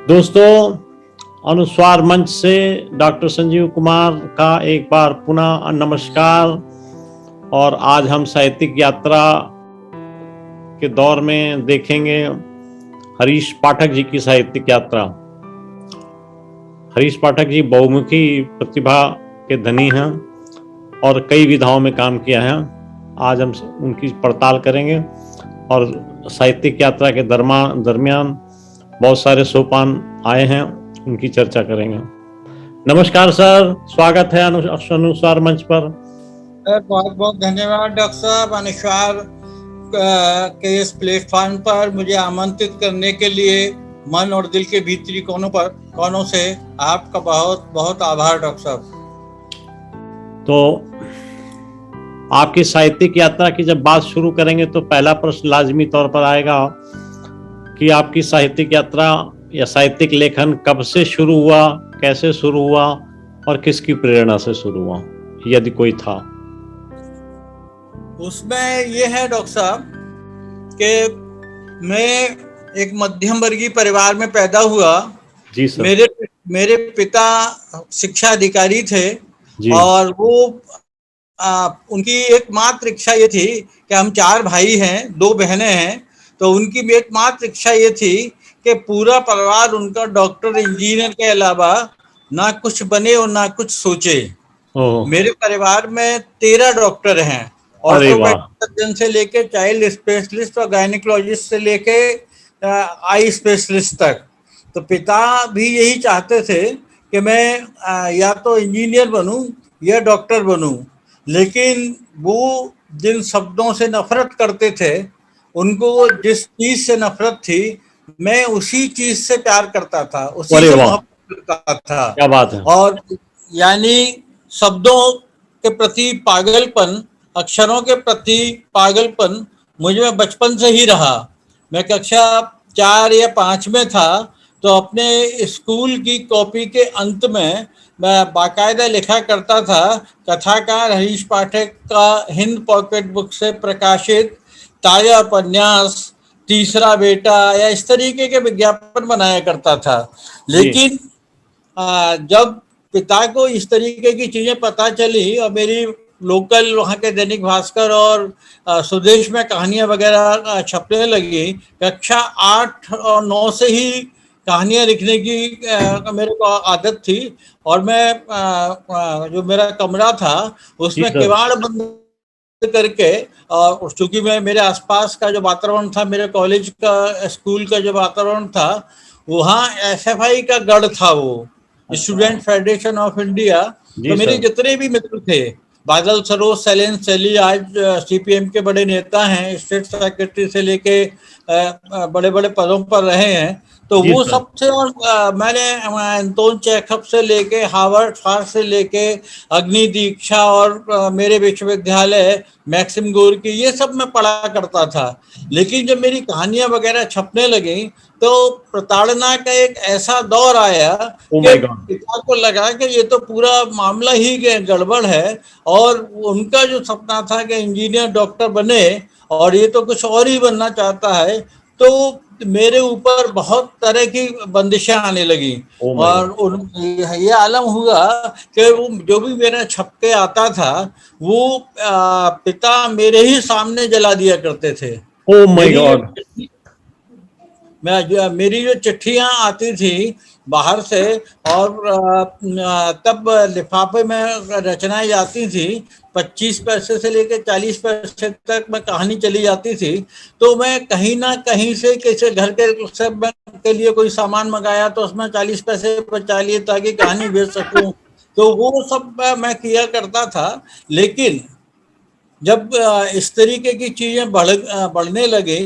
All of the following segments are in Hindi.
दोस्तों, अनुस्वार मंच से डॉक्टर संजीव कुमार का एक बार पुनः नमस्कार। और आज हम साहित्यिक यात्रा के दौर में देखेंगे हरीश पाठक जी की साहित्यिक यात्रा। हरीश पाठक जी बहुमुखी प्रतिभा के धनी हैं और कई विधाओं में काम किया है। आज हम उनकी पड़ताल करेंगे और साहित्यिक यात्रा के दरमियान बहुत सारे सोपान आए हैं, उनकी चर्चा करेंगे। नमस्कार सर, स्वागत है अनुस्वार मंच पर। सर बहुत बहुत धन्यवाद डॉक्टर साहब, अनुस्वार के इस प्लेटफॉर्म पर मुझे आमंत्रित करने के लिए मन और दिल के भीतरी कोनों से आपका बहुत बहुत आभार डॉक्टर साहब। तो आपकी साहित्यिक यात्रा की जब बात शुरू करेंगे तो पहला प्रश्न लाजमी तौर पर आएगा कि आपकी साहित्यिक यात्रा या साहित्यिक लेखन कब से शुरू हुआ, कैसे शुरू हुआ और किसकी प्रेरणा से शुरू हुआ, यदि कोई था? उसमें ये है डॉक्टर साहब कि मैं एक मध्यम वर्गीय परिवार में पैदा हुआ। जी सर। मेरे पिता शिक्षा अधिकारी थे और वो उनकी एकमात्र इच्छा ये थी कि हम 4 भाई हैं, 2 बहनें हैं, तो उनकी एकमात्र इच्छा ये थी कि पूरा परिवार उनका डॉक्टर इंजीनियर के अलावा ना कुछ बने और ना कुछ सोचे। मेरे परिवार में 13 डॉक्टर हैं, ऑर्थोपेडिक सर्जन से लेके चाइल्ड स्पेशलिस्ट और गायनिकोलॉजिस्ट से लेके आई स्पेशलिस्ट तक। तो पिता भी यही चाहते थे कि मैं या तो इंजीनियर बनूं या डॉक्टर बनूं, लेकिन वो जिन शब्दों से नफरत करते थे, उनको जिस चीज से नफरत थी, मैं उसी चीज से प्यार करता था, उसी से मोहब्बत करता था। क्या बात है। और यानी शब्दों के प्रति पागलपन, अक्षरों के प्रति पागलपन मुझ में बचपन से ही रहा। मैं कक्षा 4 या 5 में था तो अपने स्कूल की कॉपी के अंत में मैं बाकायदा लिखा करता था, कथाकार हरीश पाठक का हिंद पॉकेट बुक से प्रकाशित ताजा उपन्यास, तीसरा बेटा, या इस तरीके के विज्ञापन बनाया करता था। लेकिन जब पिता को इस तरीके की चीजें पता चली और मेरी लोकल वहाँ के दैनिक भास्कर और स्वदेश में कहानियां वगैरह छपने लगी, कक्षा 8 और 9 से ही कहानियां लिखने की मेरे को आदत थी। और मैं जो मेरा कमरा था उसमें किवाड़ बंद करके, और चूंकि मैं मेरे आसपास का जो वातावरण था, मेरे कॉलेज का स्कूल का जो वातावरण था, वहाँ SFI का गढ़ था, वो स्टूडेंट फेडरेशन ऑफ इंडिया। तो मेरे जितने भी मित्र थे, बादल सरोज, शैलेंद्र सैली आज CPM के बड़े नेता हैं, स्टेट सेक्रेटरी से लेके बड़े बड़े पदों पर रहे हैं। तो वो सबसे, और मैंने एंटोन चेखव से लेके हार्वर्ड फार्स से लेके अग्नि दीक्षा और मेरे विश्वविद्यालय मैक्सिम गोर्की, ये सब मैं पढ़ा करता था। लेकिन जब मेरी कहानियां वगैरह छपने लगी तो प्रताड़ना का एक ऐसा दौर आया कि पिता को लगा कि ये तो पूरा मामला ही गड़बड़ है, और उनका जो सपना था कि इंजीनियर डॉक्टर बने और ये तो कुछ और ही बनना चाहता है, तो मेरे ऊपर बहुत तरह की बंदिशें आने लगी। और ये आलम हुआ कि वो जो भी मेरा छप के आता था वो पिता मेरे ही सामने जला दिया करते थे। Oh my God. मेरी जो चिट्ठियां आती थी बाहर से, और तब लिफाफे में रचनाएं जाती थी, 25 पैसे से लेकर 40 पैसे तक में कहानी चली जाती थी। तो मैं कहीं ना कहीं से किसी घर के लिए कोई सामान मंगाया तो उसमें 40 पैसे बचा लिए ताकि कहानी बेच सकूं। तो वो सब मैं किया करता था। लेकिन जब इस तरीके की चीजें बढ़ने लगी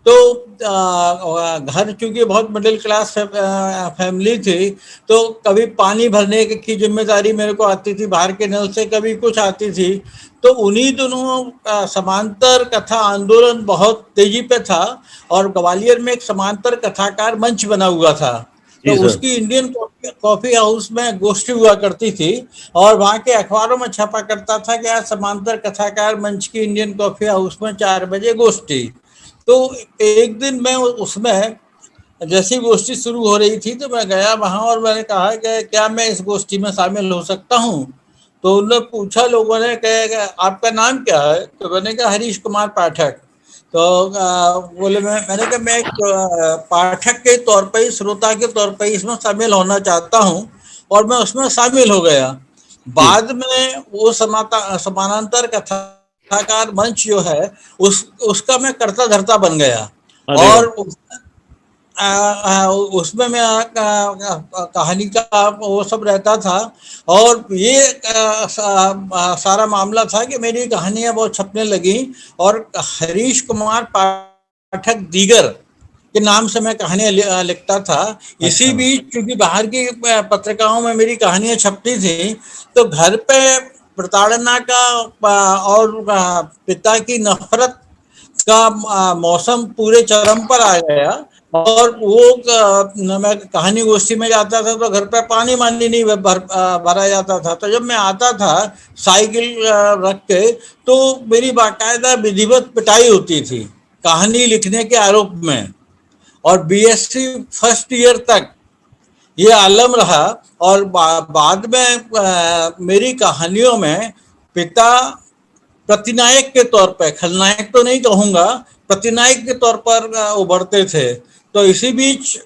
तो घर चूंकि बहुत मिडिल क्लास फैमिली थी, तो कभी पानी भरने की जिम्मेदारी मेरे को आती थी बाहर के नल से, कभी कुछ आती थी। तो उन्हीं दोनों समांतर कथा आंदोलन बहुत तेजी पे था, और ग्वालियर में एक समांतर कथाकार मंच बना हुआ था। तो उसकी इंडियन कॉफी हाउस में गोष्ठी हुआ करती थी, और वहाँ के अखबारों में छपा करता था कि आज समांतर कथाकार मंच की इंडियन कॉफी हाउस में 4 बजे गोष्ठी। तो एक दिन मैं उसमें जैसी गोष्ठी शुरू हो रही थी तो मैं गया वहां और मैंने कहा कि क्या मैं इस गोष्ठी में शामिल हो सकता हूँ। तो उन्होंने पूछा, लोगों ने कहा आपका नाम क्या है? तो मैंने कहा हरीश कुमार पाठक। तो बोले मैंने कहा मैं एक पाठक के तौर पर ही, श्रोता के तौर पर इसमें शामिल होना चाहता हूँ, और मैं उसमें शामिल हो गया। जी। बाद में वो समानांतर कथाकार मंच जो है उसका मैं कर्ता धर्ता बन गया। अरे वाह। और उसमें मैं कहानी का वो सब रहता था। और ये सारा मामला था कि मेरी कहानियां बहुत छपने लगी, और हरीश कुमार पाठक दीगर के नाम से मैं कहानियां लिखता था। इसी अच्छा। बीच चूंकि बाहर की पत्रिकाओं में मेरी कहानियां छपती थी, तो घर पे प्रताड़ना का और पिता की नफरत का मौसम पूरे चरम पर आ गया। और वो मैं कहानी गोष्ठी में जाता था तो घर पे पानी मानी नहीं भरा जाता था। तो जब मैं आता था साइकिल रख के, तो मेरी बाकायदा विधिवत पिटाई होती थी कहानी लिखने के आरोप में। और बीएससी फर्स्ट ईयर तक ये आलम रहा। और बाद में मेरी कहानियों में पिता प्रतिनायक के तौर पर, खलनायक तो नहीं कहूंगा, प्रतिनायक के तौर पर उभरते थे। तो इसी बीच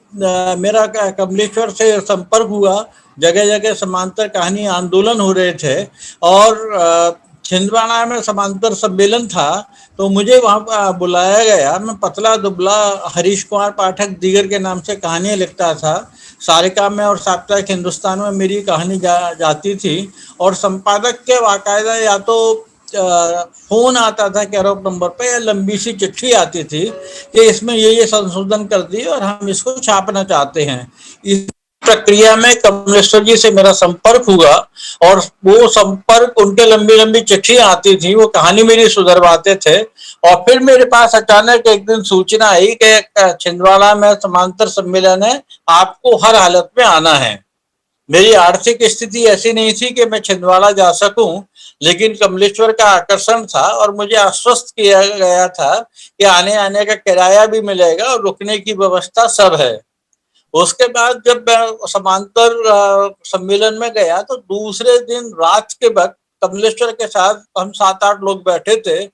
मेरा कमलेश्वर से संपर्क हुआ। जगह जगह समांतर कहानी आंदोलन हो रहे थे, और छिंदवाड़ा में समांतर सम्मेलन था। तो मुझे वहां बुलाया गया। मैं पतला दुबला हरीश कुमार पाठक दीगर के नाम से कहानियां लिखता था। सारिका में और साप्ताहिक हिंदुस्तान में मेरी कहानी जाती थी। और संपादक के बाकायदा या तो फोन आता था कैरोप नंबर पे, या लंबी सी चिट्ठी आती थी कि इसमें ये संशोधन कर दिए और हम इसको छापना चाहते हैं। इस प्रक्रिया में कमलेश्वर जी से मेरा संपर्क हुआ, और वो संपर्क, उनके लंबी लंबी चिट्ठी आती थी, वो कहानी मेरी सुधरवाते थे। और फिर मेरे पास अचानक एक दिन सूचना आई कि छिंदवाड़ा में समांतर सम्मेलन है, आपको हर हालत में आना है। मेरी आर्थिक स्थिति ऐसी नहीं थी कि मैं छिंदवाड़ा जा सकूं, लेकिन कमलेश्वर का आकर्षण था और मुझे आश्वस्त किया गया था कि आने आने का किराया भी मिलेगा और रुकने की व्यवस्था सब है। उसके बाद जब मैं समांतर सम्मेलन में गया, तो दूसरे दिन रात के वक्त कमलेश्वर के साथ हम 7-8 लोग बैठे थे।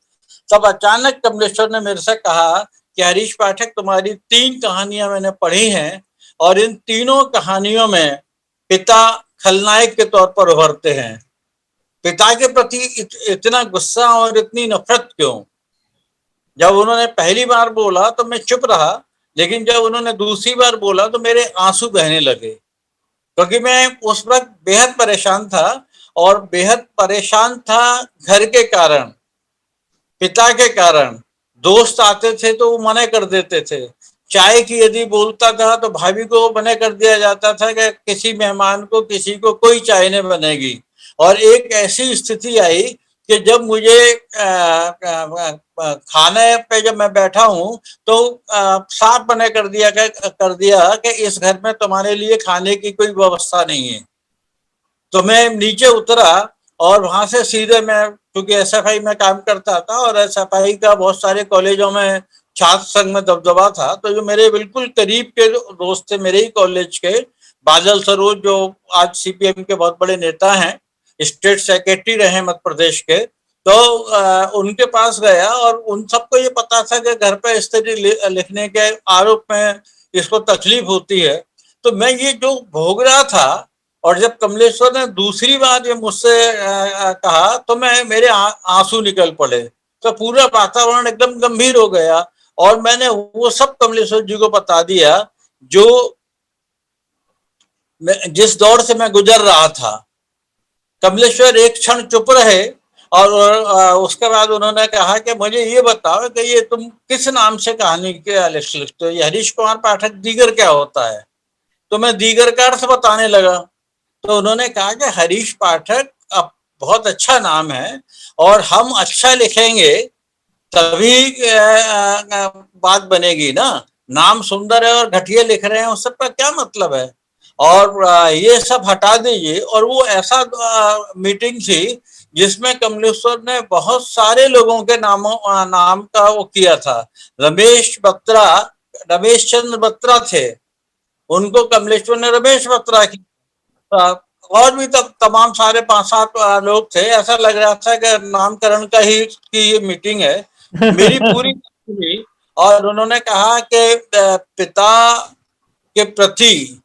तब अचानक कमलेश्वर ने मेरे से कहा कि हरीश पाठक, तुम्हारी 3 कहानियां मैंने पढ़ी हैं, और इन तीनों कहानियों में पिता खलनायक के तौर पर उभरते हैं। पिता के प्रति इतना गुस्सा और इतनी नफरत क्यों? जब उन्होंने पहली बार बोला तो मैं चुप रहा, लेकिन जब उन्होंने दूसरी बार बोला तो मेरे आंसू बहने लगे, क्योंकि मैं उस वक्त बेहद परेशान था। और बेहद परेशान था घर के कारण, पिता के कारण। दोस्त आते थे तो वो मना कर देते थे। चाय की यदि बोलता था तो भाभी को मना कर दिया जाता था कि किसी मेहमान को, किसी को कोई चाय नहीं बनेगी। और एक ऐसी स्थिति आई कि जब मुझे खाने पे जब मैं बैठा हूं, तो साफ मना कर दिया कि इस घर में तुम्हारे लिए खाने की कोई व्यवस्था नहीं है। तो मैं नीचे उतरा, और वहां से सीधे मैं, क्योंकि एसएफआई में काम करता था और एसएफआई का बहुत सारे कॉलेजों में छात्र संघ में दबदबा था, तो जो मेरे बिल्कुल करीब के दोस्त थे मेरे ही कॉलेज के, बादल सरोज, जो आज सीपीएम के बहुत बड़े नेता हैं, स्टेट सेक्रेटरी रहे मध्य प्रदेश के, तो उनके पास गया। और उन सबको ये पता था कि घर पे इस तरह लिखने के आरोप में इसको तकलीफ होती है। तो मैं ये जो भोग रहा था, और जब कमलेश्वर ने दूसरी बार ये मुझसे कहा, तो मेरे आंसू निकल पड़े। तो पूरा वातावरण एकदम गंभीर हो गया, और मैंने वो सब कमलेश्वर जी को बता दिया जो जिस दौर से मैं गुजर रहा था। कमलेश्वर एक क्षण चुप रहे, और उसके बाद उन्होंने कहा कि मुझे ये बताओ कि ये तुम किस नाम से कहानी के लिखते हो, ये हरीश कुमार पाठक दीगर क्या होता है? तो मैं दीगर का अर्थ बताने लगा। तो उन्होंने कहा कि हरीश पाठक अब बहुत अच्छा नाम है, और हम अच्छा लिखेंगे तभी बात बनेगी ना। नाम सुंदर है और घटिया लिख रहे हैं, उस सब का क्या मतलब है? और ये सब हटा दीजिए। और वो ऐसा मीटिंग थी जिसमें कमलेश्वर ने बहुत सारे लोगों के नाम का वो किया था। रमेश बत्रा रमेश चंद्र बत्रा थे, उनको कमलेश्वर ने रमेश बत्रा किया। और भी तब तमाम सारे 5-7 लोग थे। ऐसा लग रहा था कि नामकरण का ही की ये मीटिंग है। मेरी पूरी हुई और उन्होंने कहा कि पिता के प्रति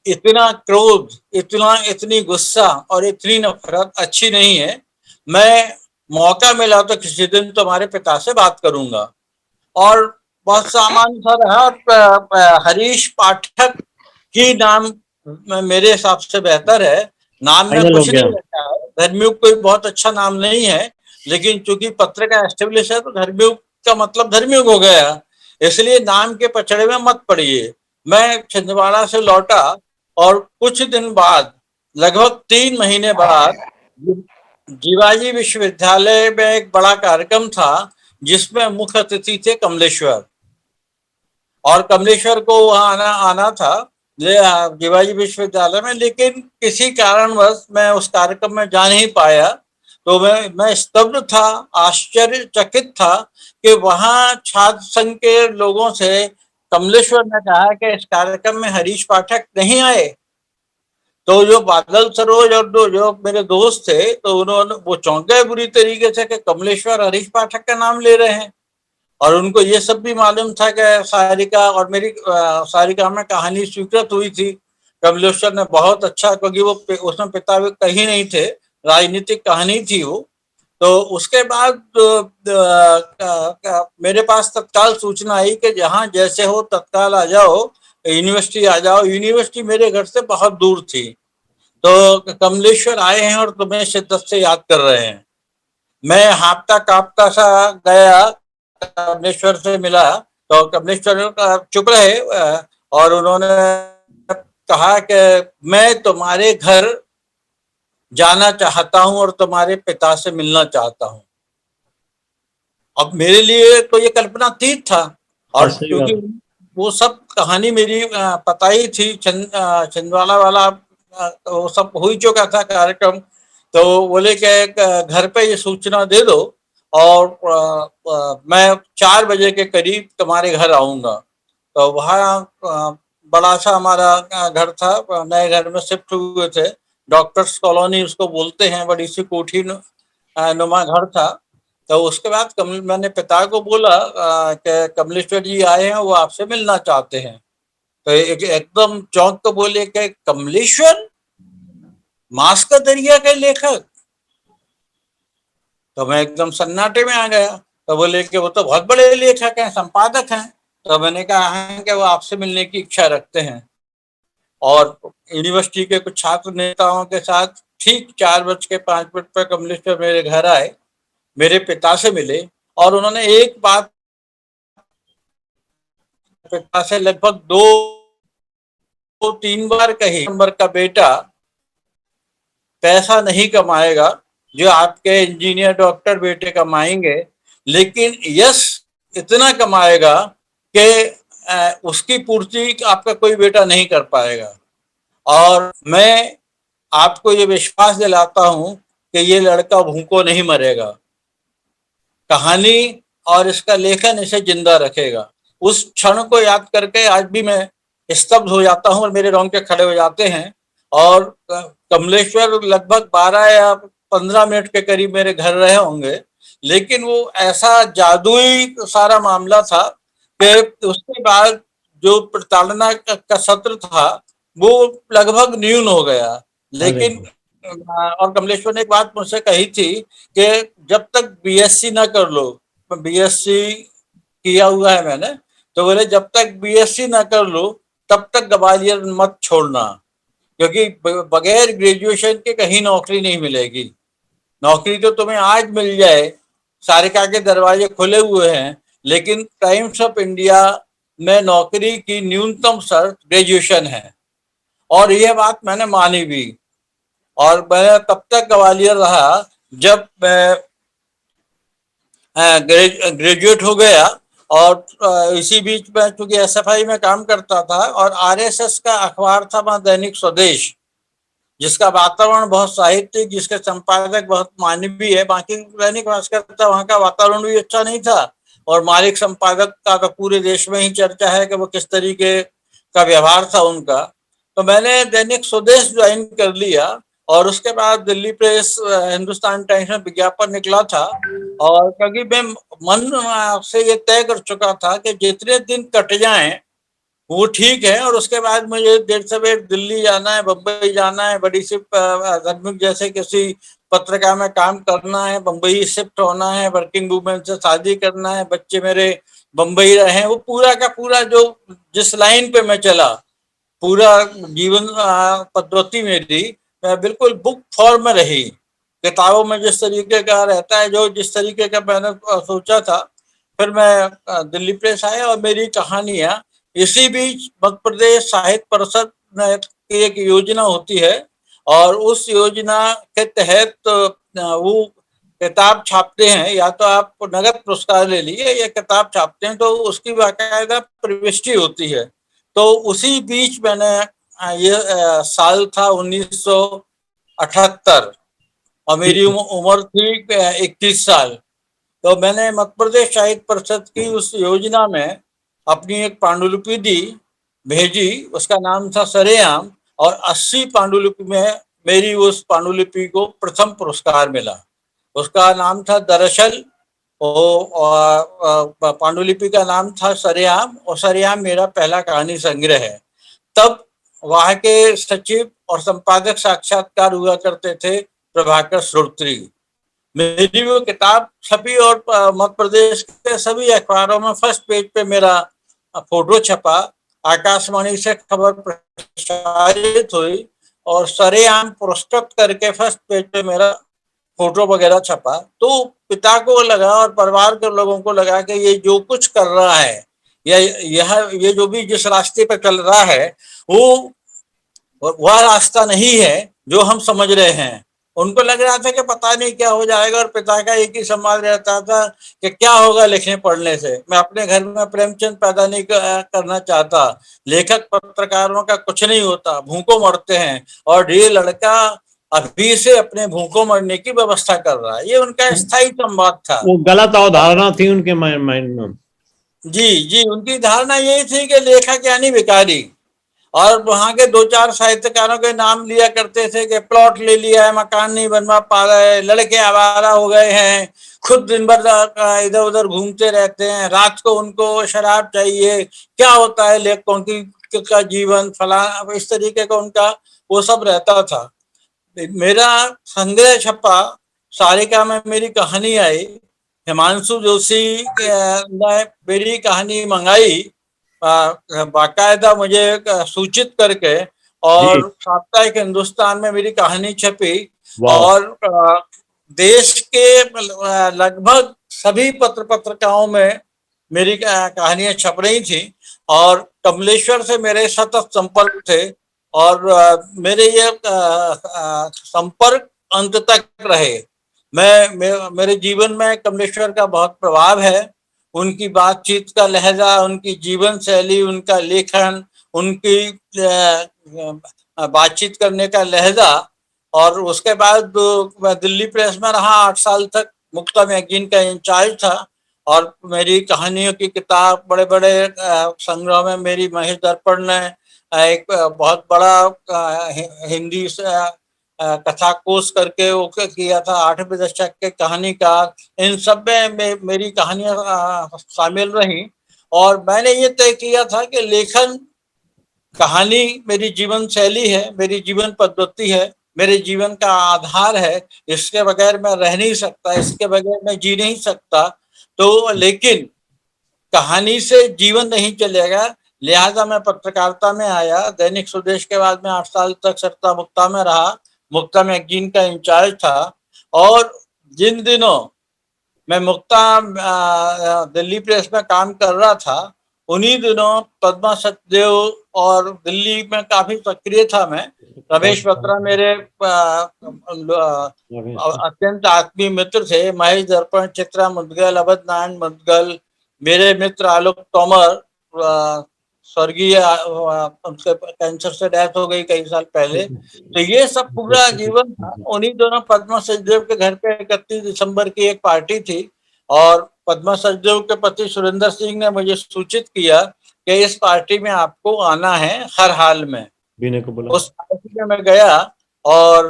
इतना क्रोध, इतनी गुस्सा और इतनी नफरत अच्छी नहीं है। मैं मौका मिला तो किसी दिन तुम्हारे पिता से बात करूंगा। और बहुत सामान्य सा रहा। हरीश पाठक ही नाम मेरे हिसाब से बेहतर है। नाम में फाइनल हो कुछ गया। नहीं रखा है। धर्मयुग कोई बहुत अच्छा नाम नहीं है, लेकिन चूंकि पत्र का एस्टेब्लिश है तो धर्मयुग का मतलब धर्मयुग हो गया, इसलिए नाम के पचड़े में मत पड़िए। मैं छिंदवाड़ा से लौटा और कुछ दिन बाद, लगभग 3 महीने बाद, जीवाजी विश्वविद्यालय में एक बड़ा कार्यक्रम था जिसमें मुख्य अतिथि थे कमलेश्वर। और कमलेश्वर को वहां आना था जीवाजी विश्वविद्यालय में, लेकिन किसी कारणवश मैं उस कार्यक्रम में जा नहीं पाया। तो मैं स्तब्ध था, आश्चर्यचकित था कि वहां छात्र संघ के लोगों से कमलेश्वर ने कहा कि इस कार्यक्रम में हरीश पाठक नहीं आए। तो जो बादल सरोज और जो मेरे दोस्त थे, तो उन्होंने वो चौंक गए बुरी तरीके से कि कमलेश्वर हरीश पाठक का नाम ले रहे हैं। और उनको ये सब भी मालूम था कि सारिका और मेरी सारिका में कहानी स्वीकृत हुई थी। कमलेश्वर ने बहुत अच्छा, क्योंकि वो उसमें पिता कहीं नहीं थे, राजनीतिक कहानी थी वो। तो उसके बाद मेरे पास तत्काल सूचना आई कि जहाँ जैसे हो तत्काल आ जाओ, यूनिवर्सिटी आ जाओ। यूनिवर्सिटी मेरे घर से बहुत दूर थी। तो कमलेश्वर आए हैं और तुम्हें शिद्दत से याद कर रहे हैं। मैं हाँफता कांपता सा गया, कमलेश्वर से मिला। तो कमलेश्वर चुप रहे और उन्होंने कहा कि मैं तुम्हारे घर जाना चाहता हूं और तुम्हारे पिता से मिलना चाहता हूं। अब मेरे लिए तो ये कल्पनातीत था, और सही क्योंकि बात। वो सब कहानी मेरी पता ही थी, छिंदवाड़ा वाला वो सब हो ही चुका था कार्यक्रम। तो बोले कि घर पे ये सूचना दे दो और मैं 4 बजे के करीब तुम्हारे घर आऊंगा। तो वहाँ बड़ा सा हमारा घर था, नए घर में शिफ्ट हुए थे, डॉक्टर्स कॉलोनी उसको बोलते हैं, बड़ी सी कोठी नुमा घर था। तो उसके बाद मैंने पिता को बोला कि कमलेश्वर जी आए हैं, वो आपसे मिलना चाहते हैं। तो एकदम चौंक तो बोले कि कमलेश्वर, मास का दरिया के लेखक। तो मैं एकदम सन्नाटे में आ गया। तो बोले कि वो तो बहुत बड़े लेखक हैं, संपादक हैं। तो मैंने कहा है कि वो आपसे मिलने की इच्छा रखते हैं। और यूनिवर्सिटी के कुछ छात्र नेताओं के साथ ठीक 4:05 पर कमलेश्वर मेरे घर आए, मेरे पिता से मिले और उन्होंने एक बात पिता से लगभग 2-3 बार कही, नंबर का बेटा पैसा नहीं कमाएगा जो आपके इंजीनियर डॉक्टर बेटे कमाएंगे, लेकिन यश इतना कमाएगा कि उसकी पूर्ति आपका कोई बेटा नहीं कर पाएगा। और मैं आपको ये विश्वास दिलाता हूं कि ये लड़का भूखों नहीं मरेगा। कहानी और इसका लेखन इसे जिंदा रखेगा। उस क्षण को याद करके आज भी मैं स्तब्ध हो जाता हूं और मेरे रोंगटे खड़े हो जाते हैं। और कमलेश्वर लगभग 12 या 15 मिनट के करीब मेरे घर रहे होंगे, लेकिन वो ऐसा जादुई सारा मामला था कि उसके बाद जो प्रताड़ना का सत्र था वो लगभग न्यून हो गया। अरे लेकिन और कमलेश्वर ने एक बात मुझसे कही थी कि जब तक बीएससी ना कर लो, बीएससी किया हुआ है मैंने, तो बोले जब तक बीएससी ना कर लो तब तक ग्वालियर मत छोड़ना, क्योंकि बगैर ग्रेजुएशन के कहीं नौकरी नहीं मिलेगी। नौकरी तो तुम्हें आज मिल जाए, सारिका के दरवाजे खुले हुए हैं, लेकिन टाइम्स ऑफ इंडिया में नौकरी की न्यूनतम शर्त ग्रेजुएशन है। और यह बात मैंने मानी भी। और मैं तब तक ग्वालियर रहा जब मैं ग्रेजुएट हो गया। और इसी बीच में चूंकि एसएफआई में काम करता था और आरएसएस का अखबार था वहां दैनिक स्वदेश, जिसका वातावरण बहुत साहित्यिक, जिसके संपादक बहुत मानवीय है। बाकी दैनिक भास्कर था, वहां का वातावरण भी अच्छा नहीं था, और मालिक संपादक का तो पूरे देश में ही चर्चा है कि वो किस तरीके का व्यवहार था उनका। तो मैंने दैनिक स्वदेश ज्वाइन कर लिया और उसके बाद दिल्ली प्रेस, हिंदुस्तान टाइम्स में विज्ञापन निकला था। और क्योंकि मैं मन से ये तय कर चुका था कि जितने दिन कट जाएं वो ठीक है, और उसके बाद मुझे देर से देर दिल्ली जाना है, बम्बई जाना है, बड़ी सी धार्मिक जैसे किसी पत्रिका में काम करना है, बम्बई शिफ्ट होना है, वर्किंग वूमेन से शादी करना है, बच्चे मेरे बम्बई रहे, वो पूरा का पूरा जो जिस लाइन पे मैं चला, पूरा जीवन पद्धति मेरी बिल्कुल बुक फॉर्म में रही। किताबों में जिस तरीके का रहता है, जो जिस तरीके का मैंने सोचा था, फिर मैं दिल्ली प्रेस आया और मेरी कहानियां इसी बीच मध्य प्रदेश साहित्य परिषद की एक योजना होती है और उस योजना के तहत वो किताब छापते हैं, या तो आप नगद पुरस्कार ले लिए या किताब छापते हैं, तो उसकी बाकायदा प्रविष्टि होती है। तो उसी बीच मैंने ये साल था 1978 और मेरी उम्र थी 21 साल। तो मैंने मध्य प्रदेश साहित्य परिषद की उस योजना में अपनी एक पांडुलिपि दी, भेजी, उसका नाम था सरेआम, और 80 पांडुलिपि में मेरी उस पांडुलिपि को प्रथम पुरस्कार मिला। उसका नाम था दरअसल, पांडुलिपि का नाम था सरेआम, और सरेआम मेरा पहला कहानी संग्रह है। तब वहां के सचिव और संपादक साक्षात्कार हुआ करते थे प्रभाकर श्रोत्री। मेरी वो किताब छपी और मध्य प्रदेश के सभी अखबारों में फर्स्ट पेज पे मेरा फोटो छपा, आकाशवाणी से खबर प्रसारित हुई और सरेआम पुरस्कृत करके फर्स्ट पेज पे मेरा फोटो वगैरह छपा। तो पिता को लगा और परिवार के लोगों को लगा कि ये जो कुछ कर रहा है, या ये जो भी जिस रास्ते पे चल रहा है, वो वह रास्ता नहीं है जो हम समझ रहे हैं। उनको लग रहा था कि पता नहीं क्या हो जाएगा, और पिता का एक ही सवाल रहता था कि क्या होगा लिखने पढ़ने से। मैं अपने घर में प्रेमचंद पैदा नहीं करना चाहता, लेखक पत्रकारों का कुछ नहीं होता, भूखों मरते हैं, और ये लड़का अभी से अपने भूखों मरने की व्यवस्था कर रहा है। ये उनका स्थायी संवाद था। वो गलत अवधारणा थी उनके माइंड में। जी, उनकी धारणा यही थी कि लेखक यानी भिखारी, और वहां के दो चार साहित्यकारों के नाम लिया करते थे कि प्लॉट ले लिया है, मकान नहीं बनवा पा रहे, लड़के आवारा हो गए हैं, खुद दिन भर इधर उधर घूमते रहते हैं, रात को उनको शराब चाहिए, क्या होता है लेखकों की का जीवन फला, इस तरीके का उनका वो सब रहता था। मेरा संग्रह छपा, सारिका में मेरी कहानी आई, हिमांशु जोशी ने मेरी कहानी मंगाई बाकायदा मुझे सूचित करके, और साप्ताहिक हिंदुस्तान में मेरी कहानी छपी, और देश के लगभग सभी पत्रिकाओं में मेरी कहानियां छप रही थी, और कमलेश्वर से मेरे सतत संपर्क थे, और मेरे ये संपर्क अंत तक रहे। मेरे जीवन में कमलेश्वर का बहुत प्रभाव है। उनकी बातचीत का लहजा, उनकी जीवन शैली, उनका लेखन, उनकी बातचीत करने का लहजा। और उसके बाद मैं दिल्ली प्रेस में रहा 8 साल तक, मुक्ता मैगजीन का इंचार्ज था, और मेरी कहानियों की किताब बड़े बड़े संग्रह में मेरी महेश दर्पण ने एक बहुत बड़ा हिंदी कथा कोश करके वो किया था, 8वें दशक के कहानीकार। इन सब में मेरी कहानियां शामिल रही, और मैंने ये तय किया था कि लेखन, कहानी मेरी जीवन शैली है, मेरी जीवन पद्धति है, मेरे जीवन का आधार है, इसके बगैर मैं रह नहीं सकता, इसके बगैर मैं जी नहीं सकता। तो लेकिन कहानी से जीवन नहीं चलेगा, लिहाजा मैं पत्रकारिता में आया। दैनिक स्वदेश के बाद में 8 साल तक सरिता मुक्ता में रहा, मुक्ता मैगजीन का इंचार्ज था। और जिन दिनों मैं मुक्ता दिल्ली प्रेस में काम कर रहा था, उन्हीं दिनों पद्मा सचदेव और दिल्ली में काफी सक्रिय था मैं। रमेश बत्रा मेरे अत्यंत आत्मीय मित्र थे। महेश दर्पण, चित्रा मुदगल, अवध नारायण मुदगल, मेरे मित्र आलोक तोमर, स्वर्गीय उनके कैंसर से डेथ हो गई कई साल पहले। तो ये सब पूरा जीवन था। उन्हीं दोनों पद्मा सचदेव के घर पे 31 दिसंबर की एक पार्टी थी, और पद्मा सचदेव के पति सुरेंद्र सिंह ने मुझे सूचित किया कि इस पार्टी में आपको आना है हर हाल में। बीने को बोला। उस पार्टी में मैं गया और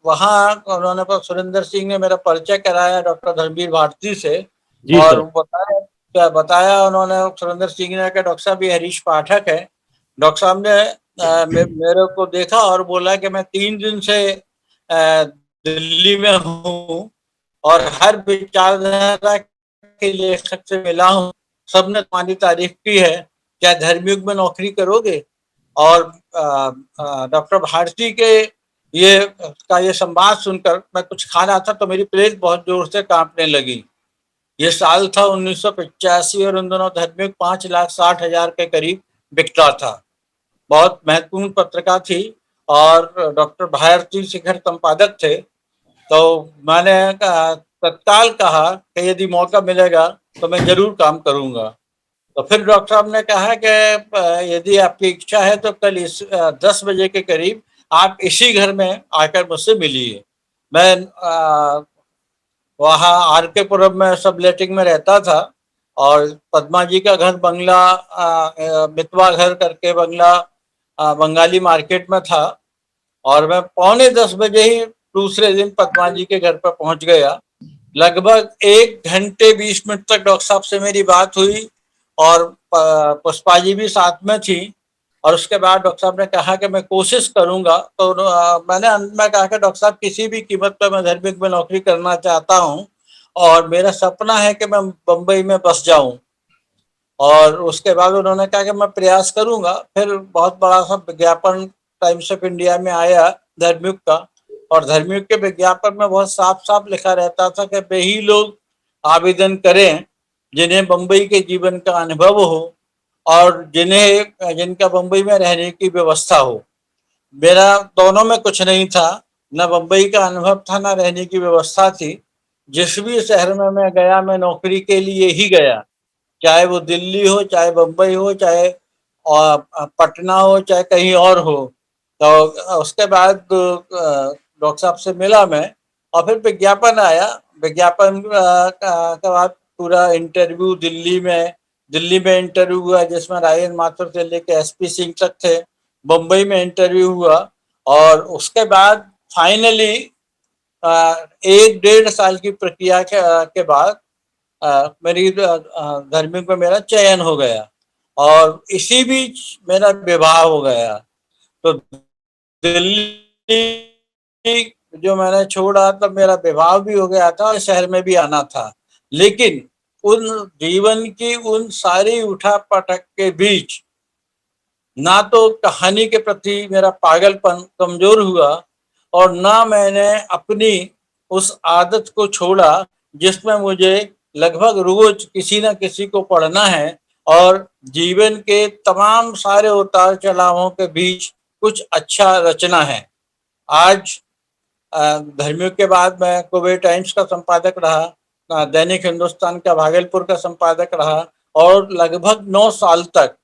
वहाँ उन्होंने सुरेंद्र सिंह ने मेरा परिचय कराया डॉक्टर धर्मवीर भारती से। जी और सर। बताया उन्होंने सुरेंद्र सिंह ने कि डॉक्टर साहब ये हरीश पाठक है। डॉक्टर साहब ने मेरे को देखा और बोला कि मैं 3 दिन से दिल्ली में हूँ और हर विचारधारा के लेखक से मिला हूँ, सबने तुम्हारी तारीफ की है, क्या धर्मयुग में नौकरी करोगे? और डॉक्टर भारती के ये संवाद सुनकर मैं कुछ खा रहा था तो मेरी प्लेट बहुत जोर से कांपने लगी। ये साल था 1985 और उन दोनों धर्मयुग 5,60,000 के करीब बिकता था। बहुत महत्वपूर्ण पत्रिका थी और डॉक्टर भारती शिखर संपादक थे। तो मैंने तत्काल कहा कि यदि मौका मिलेगा तो मैं जरूर काम करूंगा। तो फिर डॉक्टर साहब ने कहा कि यदि आपकी इच्छा है तो कल 10 बजे के करीब आप इसी घर में आकर मुझसे मिलिए। मैं वहाँ आर के पुरम में सब लेटिंग में रहता था और पद्मा जी का घर बंगला मितवा घर करके बंगला बंगाली मार्केट में था। और मैं 9:45 ही दूसरे दिन पद्मा जी के घर पर पहुंच गया। लगभग 1 घंटे 20 मिनट तक डॉक्टर साहब से मेरी बात हुई और पुष्पा जी भी साथ में थी। और उसके बाद डॉक्टर साहब ने कहा कि मैं कोशिश करूंगा। तो मैंने अंत में कहा कि डॉक्टर साहब किसी भी कीमत पर मैं धर्मयुग में नौकरी करना चाहता हूं और मेरा सपना है कि मैं बम्बई में बस जाऊं। और उसके बाद उन्होंने कहा कि मैं प्रयास करूंगा। फिर बहुत बड़ा सा विज्ञापन टाइम्स ऑफ इंडिया में आया धर्मयुग का और धर्मयुग के विज्ञापन में बहुत साफ साफ लिखा रहता था कि वे ही लोग आवेदन करें जिन्हें बम्बई के जीवन का अनुभव हो और जिनका बम्बई में रहने की व्यवस्था हो। मेरा दोनों में कुछ नहीं था, न बम्बई का अनुभव था न रहने की व्यवस्था थी। जिस भी शहर में मैं गया मैं नौकरी के लिए ही गया, चाहे वो दिल्ली हो, चाहे बम्बई हो, चाहे पटना हो, चाहे कहीं और हो। तो उसके बाद डॉक्टर साहब से मिला मैं और फिर विज्ञापन आया। विज्ञापन के बाद पूरा इंटरव्यू दिल्ली में इंटरव्यू हुआ जिसमें रायन माथुर से लेके एसपी सिंह तक थे। बम्बई में इंटरव्यू हुआ और उसके बाद फाइनली 1-1.5 साल की प्रक्रिया के बाद मेरी धर्मयुग में मेरा चयन हो गया और इसी बीच मेरा विवाह हो गया। तो दिल्ली जो मैंने छोड़ा तब मेरा विवाह भी हो गया था और शहर में भी आना था। लेकिन उन जीवन की उन सारी उठा पटक के बीच ना तो कहानी के प्रति मेरा पागलपन कमजोर हुआ और ना मैंने अपनी उस आदत को छोड़ा जिसमें मुझे लगभग रोज किसी न किसी को पढ़ना है और जीवन के तमाम सारे उतार चढ़ावों के बीच कुछ अच्छा रचना है। आज धर्मयुग के बाद मैं कुवैत टाइम्स का संपादक रहा, दैनिक हिंदुस्तान का भागलपुर का संपादक रहा और लगभग 9 साल तक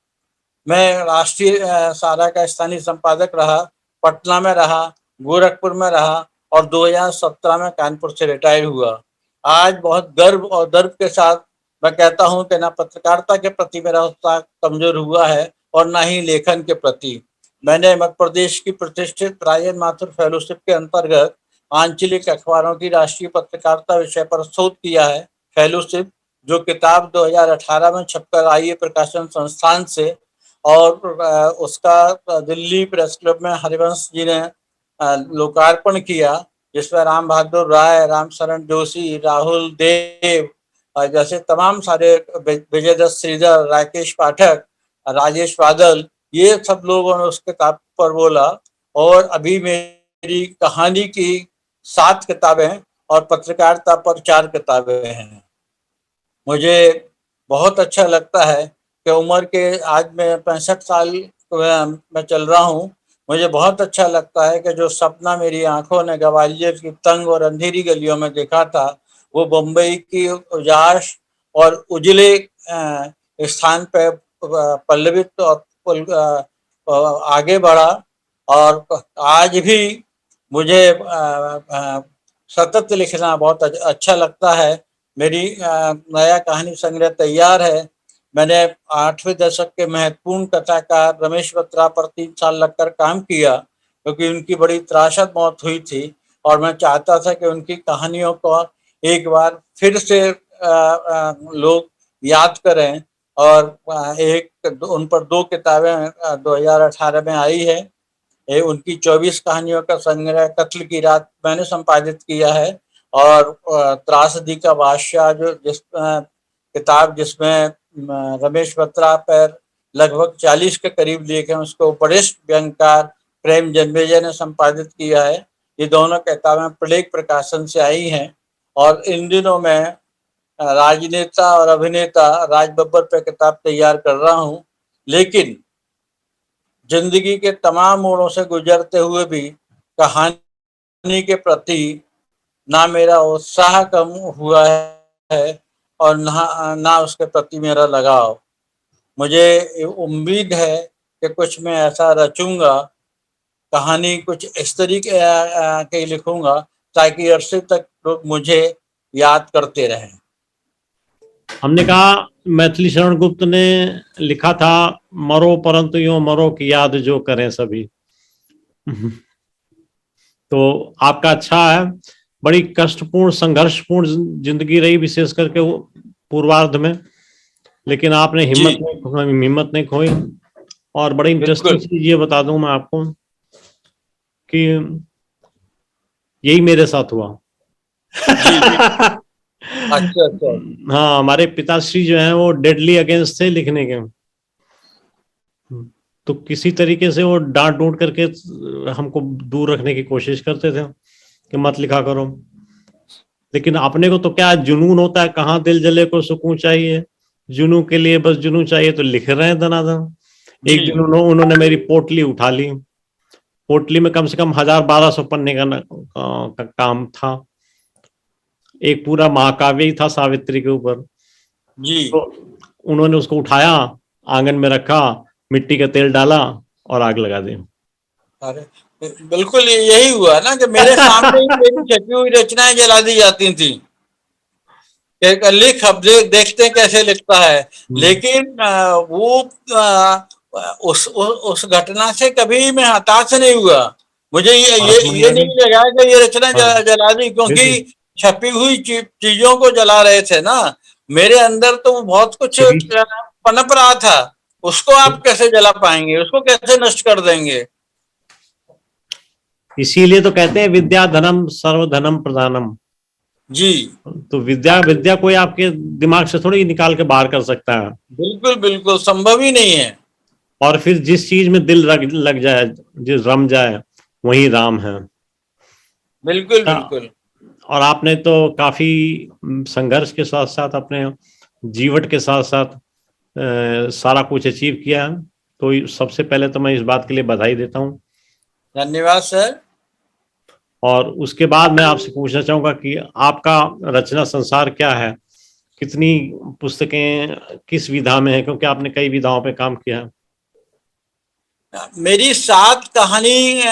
मैं राष्ट्रीय सारा का स्थानीय संपादक रहा, पटना में रहा, गोरखपुर में रहा और 2017 में कानपुर से रिटायर हुआ। आज बहुत गर्व और गर्व के साथ मैं कहता हूं कि ना पत्रकारिता के प्रति मेरा उत्साह कमजोर हुआ है और ना ही लेखन के प्रति। मैंने मध्य प्रदेश की प्रतिष्ठित रायन माथुर फेलोशिप के अंतर्गत आंचलिक अखबारों की राष्ट्रीय पत्रकारिता विषय पर शोध किया है। फेलोशिप जो किताब 2018 में छपकर आई है प्रकाशन संस्थान से और उसका दिल्ली प्रेस क्लब में हरिवंश जी ने लोकार्पण किया जिसमें राम बहादुर राय, राम शरण जोशी, राहुल देव जैसे तमाम सारे, विजयदत्त श्रीधर, राकेश पाठक, राजेश बादल, ये सब लोगों ने उस किताब पर बोला। और अभी मेरी कहानी की 7 किताबें और पत्रकारिता पर 4 किताबें हैं। मुझे बहुत अच्छा लगता है कि उम्र के आज मैं 65 साल में चल रहा हूँ। मुझे बहुत अच्छा लगता है कि जो सपना मेरी आंखों ने ग्वालियर की तंग और अंधेरी गलियों में देखा था वो बम्बई की उजाश और उजले स्थान पे पल्लवित और आगे बढ़ा। और आज भी मुझे सतत लिखना बहुत अच्छा लगता है मेरी नया कहानी संग्रह तैयार है। मैंने 8वें दशक के महत्वपूर्ण कथाकार रमेश बत्रा पर 3 साल लगकर काम किया, क्योंकि उनकी बड़ी त्रासद मौत हुई थी और मैं चाहता था कि उनकी कहानियों को एक बार फिर से लोग याद करें। और उन पर 2 किताबें 2018 में आई है। उनकी 24 कहानियों का संग्रह कत्ल की रात मैंने संपादित किया है, और त्रासदी का बादशाह जो किताब जिसमें रमेश बत्रा पर लगभग 40 के करीब लेखे उसको वरिष्ठ व्यंगकार प्रेम जन्मेजय ने संपादित किया है। ये दोनों किताबें प्लेग प्रकाशन से आई हैं, और इन दिनों में राजनेता और अभिनेता राज बब्बर पे किताब तैयार कर रहा हूँ। लेकिन जिंदगी के तमाम मोड़ों से गुजरते हुए भी कहानी के प्रति ना मेरा उत्साह कम हुआ है और ना उसके प्रति मेरा लगाव। मुझे उम्मीद है कि कुछ मैं ऐसा रचूंगा, कहानी कुछ इस तरीके के लिखूंगा ताकि अरसे तक लोग मुझे याद करते रहें। हमने कहा मैथिली शरण गुप्त ने लिखा था, मरो परंतु यूं मरो की याद जो करें सभी। तो आपका अच्छा है। बड़ी कष्टपूर्ण संघर्षपूर्ण जिंदगी रही, विशेष करके वो पूर्वार्ध में, लेकिन आपने हिम्मत नहीं खोई। और बड़ी इंटरेस्टिंग चीज ये बता दूं मैं आपको कि यही मेरे साथ हुआ। अच्छा। हाँ, हमारे पिताश्री जो हैं वो डेडली अगेंस्ट थे लिखने के। तो किसी तरीके से वो डांट डूट करके हमको दूर रखने की कोशिश करते थे कि मत लिखा करो। लेकिन अपने को तो क्या जुनून होता है, कहाँ दिल जले को सुकून चाहिए, जुनू के लिए बस जुनू चाहिए, तो लिख रहे हैं दनादन। एक दिन उन्होंने मेरी पोटली उठा ली। पोटली में कम से कम 1000-1200 पन्ने का काम था। एक पूरा महाकाव्य ही था सावित्री के ऊपर जी। तो उन्होंने उसको उठाया, आंगन में रखा, मिट्टी का तेल डाला और आग लगा दी। अरे बिल्कुल यही हुआ ना कि मेरे सामने ही मेरी छपी हुई रचनाएं जला दी जाती थी। लिख, अब देखते हैं कैसे लिखता है। लेकिन वो उस घटना से कभी मैं हताश नहीं हुआ। मुझे ये नहीं लगा कि ये रचना जला दी, क्योंकि छपी हुई चीजों को जला रहे थे ना। मेरे अंदर तो बहुत कुछ पनप रहा था, उसको आप कैसे जला पाएंगे, उसको कैसे नष्ट कर देंगे। इसीलिए तो कहते हैं विद्या धनम सर्वधनम प्रधानम। जी। तो विद्या कोई आपके दिमाग से थोड़ी निकाल के बाहर कर सकता है। बिल्कुल बिल्कुल संभव ही नहीं है। और फिर जिस चीज में दिल लग जाए, जिस रम जाए, वही राम है। बिल्कुल बिल्कुल। और आपने तो काफी संघर्ष के साथ साथ अपने जीवट के साथ साथ सारा कुछ अचीव किया है। तो सबसे पहले तो मैं इस बात के लिए बधाई देता हूँ। धन्यवाद सर। और उसके बाद मैं आपसे पूछना चाहूंगा कि आपका रचना संसार क्या है, कितनी पुस्तकें किस विधा में है, क्योंकि आपने कई विधाओं पे काम किया है। मेरी 7 कहानी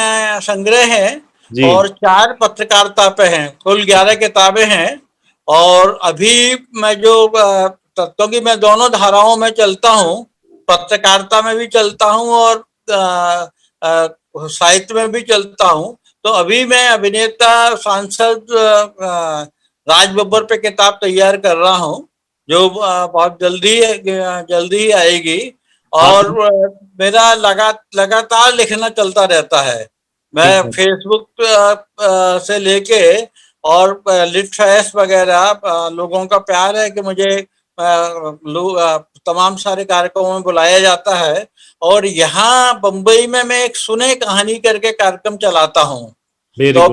संग्रह है और 4 पत्रकारिता पे हैं। कुल 11 किताबें हैं। और अभी मैं क्योंकि मैं दोनों धाराओं में चलता हूँ, पत्रकारिता में भी चलता हूँ और साहित्य में भी चलता हूँ। तो अभी मैं अभिनेता सांसद राज बब्बर पे किताब तैयार कर रहा हूँ, जो बहुत जल्दी आएगी। और मेरा लगातार लिखना चलता रहता है। मैं फेसबुक से लेके और लिटफेस्ट वगैरह, लोगों का प्यार है कि मुझे तमाम सारे कार्यक्रमों में बुलाया जाता है। और यहाँ बंबई में मैं एक सुने कहानी करके कार्यक्रम चलाता हूँ। तो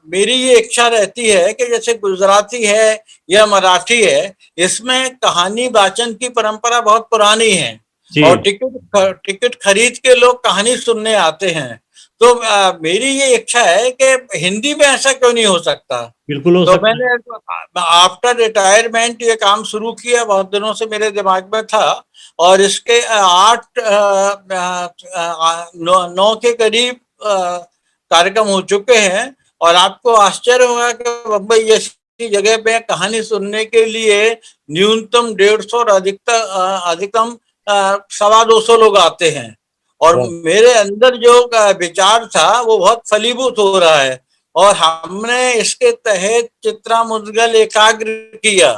मेरी ये इच्छा रहती है कि जैसे गुजराती है या मराठी है, इसमें कहानी वाचन की परंपरा बहुत पुरानी है और टिकट खरीद के लोग कहानी सुनने आते हैं। तो मेरी ये इच्छा है कि हिंदी में ऐसा क्यों नहीं हो सकता। बिल्कुल हो तो सकता मैंने आफ्टर रिटायरमेंट ये काम शुरू किया, बहुत दिनों से मेरे दिमाग में था। और इसके 9 के करीब कार्यक्रम हो चुके हैं। और आपको आश्चर्य होगा कि बम्बई जैसी की जगह पे कहानी सुनने के लिए न्यूनतम 150 और अधिकतम 225 लोग आते हैं। और वाह। मेरे अंदर जो विचार था वो बहुत फलीभूत हो रहा है, और हमने इसके तहत चित्रा मुद्गल एकाग्र किया,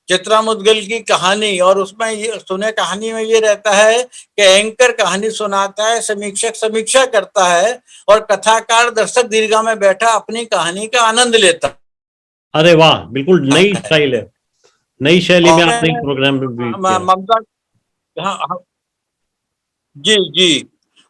चित्रा मुद्गल की कहानी। और उसमें ये सुने, कहानी में ये रहता है कि एंकर कहानी सुनाता है, समीक्षक समीक्षा करता है, और कथाकार दर्शक दीर्घा में बैठा अपनी कहानी का आनंद लेता अरे वाह, बिल्कुल नई है। स्टाइल है, नई शैली में और आपने एक प्रोग्राम भी किया। ममता, हाँ, हाँ, जी जी।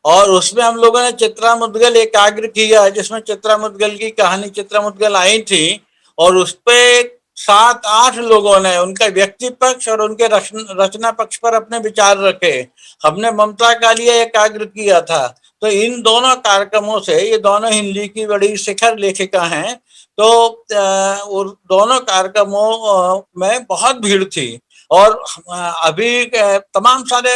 और उसमें हम लोगों ने चित्रा मुद्गल एकाग्र किया, जिसमें चित्रा मुद्गल की कहानी, चित्रा मुद्गल आई थी, और उस पे 7-8 लोगों ने उनका व्यक्ति पक्ष और उनके रचना पक्ष पर अपने विचार रखे। हमने ममता कालिया एकाग्र किया था। तो इन दोनों कार्यक्रमों से, ये दोनों हिंदी की बड़ी शिखर लेखिका हैं, तो दोनों कार्यक्रमों में बहुत भीड़ थी। और अभी तमाम सारे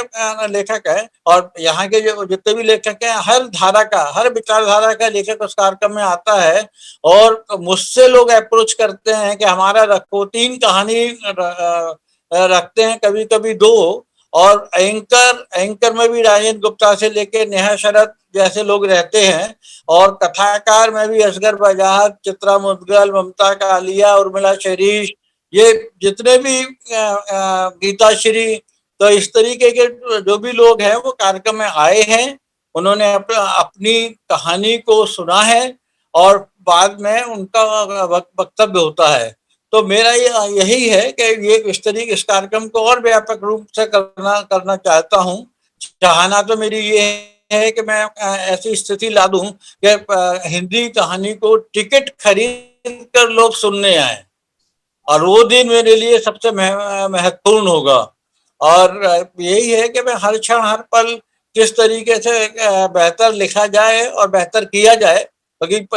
लेखक हैं, और यहाँ के जो जितने भी लेखक हैं, हर धारा का, हर विचारधारा का लेखक उस कार्यक्रम में आता है। और मुझसे लोग अप्रोच करते हैं कि हमारा रखो, 3 कहानी रखते हैं, कभी कभी 2। और एंकर में भी राजेंद्र गुप्ता से लेके नेहा शरद जैसे लोग रहते हैं। और कथाकार में भी असगर बजाज, चित्रा मुद्गल, ममता कालिया, उर्मिला शरीश, ये जितने भी गीताश्री, तो इस तरीके के जो भी लोग हैं वो कार्यक्रम में आए हैं। उन्होंने अपनी कहानी को सुना है, और बाद में उनका वक्तव्य होता है। तो मेरा यही है कि ये इस कार्यक्रम को और व्यापक रूप से करना चाहता हूँ। चाहना तो मेरी ये है कि मैं ऐसी स्थिति ला दूं कि हिंदी कहानी को टिकट खरीद कर लोग सुनने आए, और वो दिन मेरे लिए सबसे महत्वपूर्ण होगा। और यही है कि मैं हर क्षण हर पल किस तरीके से बेहतर लिखा जाए और बेहतर किया जाए, क्योंकि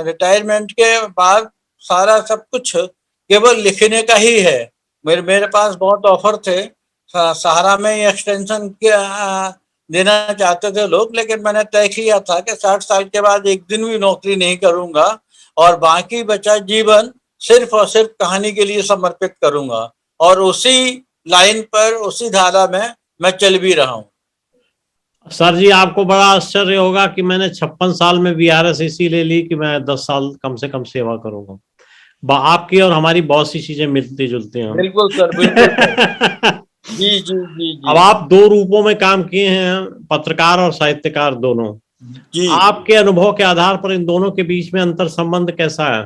रिटायरमेंट के बाद सारा सब कुछ केवल लिखने का ही है। मेरे पास बहुत ऑफर थे, सहारा में एक्सटेंशन देना चाहते थे लोग, लेकिन मैंने तय किया था कि 60 साल के बाद एक दिन भी नौकरी नहीं करूंगा, और बाकी बचा जीवन सिर्फ और सिर्फ कहानी के लिए समर्पित करूंगा। और उसी लाइन पर, उसी धारा में मैं चल भी रहा हूँ। सर जी, आपको बड़ा आश्चर्य होगा कि मैंने 56 साल में वीआरएस इसीलिए ली कि मैं 10 साल कम से कम सेवा करूंगा। आपकी और हमारी बहुत सी चीजें मिलती जुलती हैं। बिल्कुल सर, बिल्कुल सर। जी जी जी अब जी आप 2 रूपों में काम किए हैं, पत्रकार और साहित्यकार दोनों। जी। आपके अनुभव के आधार पर इन दोनों के बीच में अंतर संबंध कैसा है?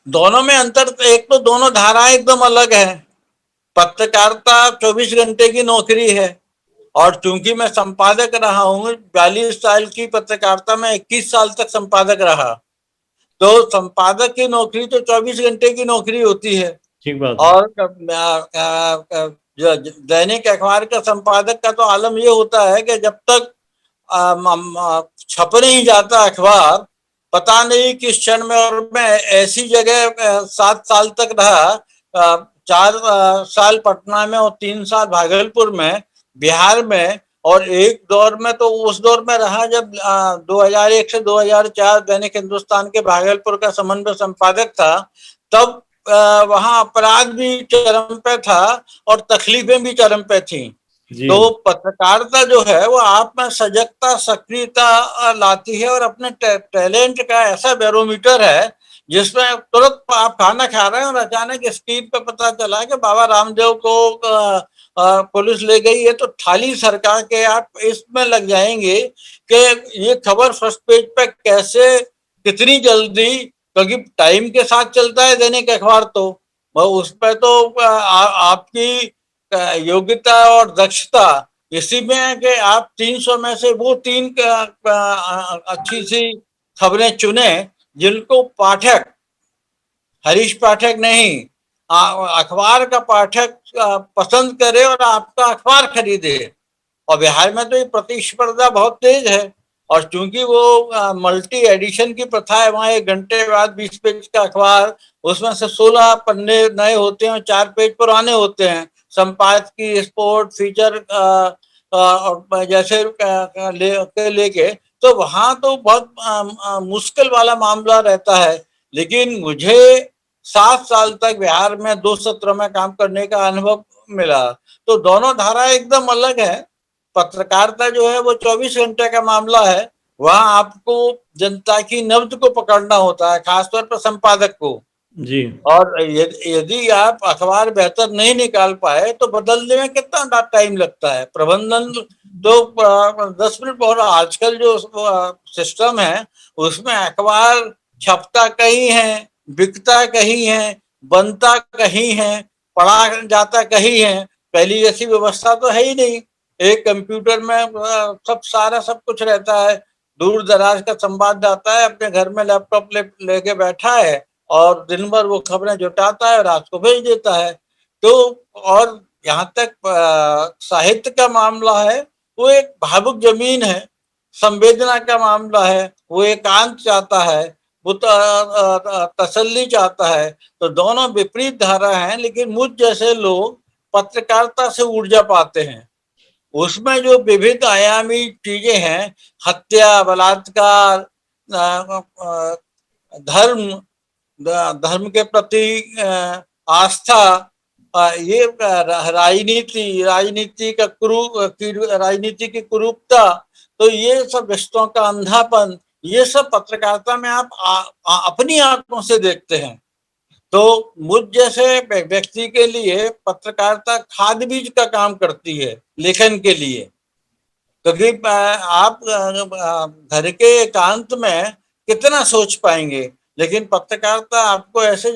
दोनों में अंतर, एक तो दोनों धाराएं एकदम अलग है। पत्रकारिता 24 घंटे की नौकरी है, और चूंकि मैं संपादक रहा हूँ 42 साल की पत्रकारिता में, 21 साल तक संपादक रहा, तो संपादक की नौकरी तो 24 घंटे की नौकरी होती है। ठीक बात है। और दैनिक अखबार का संपादक का तो आलम ये होता है कि जब तक छप नहीं जाता अखबार, पता नहीं किस क्षण में, और मैं ऐसी जगह 7 साल तक रहा, 4 साल पटना में और 3 साल भागलपुर में, बिहार में। और एक दौर में तो उस दौर में रहा जब 2001 से 2004 दैनिक हिंदुस्तान के भागलपुर का समन्वय संपादक था। तब वहां अपराध भी चरम पे था और तकलीफें भी चरम पे थी। तो पत्रकारिता जो है वो आप में सजगता, सक्रियता लाती है, और अपने टैलेंट का ऐसा बैरोमीटर है जिसमें तुरंत आप खाना खा रहे हैं और अचानक स्क्रीन पे पता चला कि बाबा रामदेव को पुलिस ले गई है, तो थाली सरका के आप इसमें लग जाएंगे कि ये खबर फर्स्ट पेज पे कैसे, कितनी जल्दी, क्योंकि टाइम के साथ चलता है दैनिक अखबार, तो उस पर तो आपकी योग्यता और दक्षता इसी में है कि आप 300 में से वो 3 अच्छी सी खबरें चुने जिनको पाठक, हरीश पाठक नहीं, अखबार का पाठक पसंद करे और आपका अखबार खरीदे। और बिहार में तो ये प्रतिस्पर्धा बहुत तेज है, और चूंकि वो मल्टी एडिशन की प्रथा है, वहां 1 घंटे बाद 20 पेज का अखबार, उसमें से 16 पन्ने नए होते हैं, 4 पेज पुराने होते हैं, संपादकीय, स्पोर्ट, फीचर जैसे लेके, तो वहां तो बहुत मुश्किल वाला मामला रहता है। लेकिन मुझे 7 साल तक बिहार में 2 सत्रों में काम करने का अनुभव मिला। तो दोनों धारा एकदम अलग है। पत्रकारिता जो है वो 24 घंटे का मामला है। वहां आपको जनता की नब्ज को पकड़ना होता है, खासतौर पर संपादक को। जी। और यदि आप अखबार बेहतर नहीं निकाल पाए तो बदलने में कितना टाइम लगता है। प्रबंधन तो 10 मिनट। और आजकल जो सिस्टम है उसमें अखबार छपता कहीं है, बिकता कहीं है, बनता कहीं है, पढ़ा जाता कहीं है। पहली जैसी व्यवस्था तो है ही नहीं। एक कंप्यूटर में सब कुछ रहता है। दूर दराज का संवाददाता है, अपने घर में लैपटॉप लेके बैठा है और दिन भर वो खबरें जुटाता है, रात को भेज देता है। तो और यहाँ तक साहित्य का मामला है, वो एक भावुक जमीन है, संवेदना का मामला है, वो एकांत चाहता है, वो तसल्ली चाहता है। तो दोनों विपरीत धारा हैं, लेकिन मुझ जैसे लोग पत्रकारिता से ऊर्जा पाते हैं। उसमें जो विविध आयामी चीजें हैं, हत्या, बलात्कार, धर्म, धर्म के प्रति आस्था, ये राजनीति की कुरूपता, तो ये सब रिश्तों का अंधापन, ये सब पत्रकारिता में आप अपनी आंखों से देखते हैं। तो मुझ जैसे व्यक्ति के लिए पत्रकारिता खाद बीज का काम करती है लेखन के लिए। क्योंकि आप घर के एकांत में कितना सोच पाएंगे, लेकिन पत्रकारिता आपको ऐसे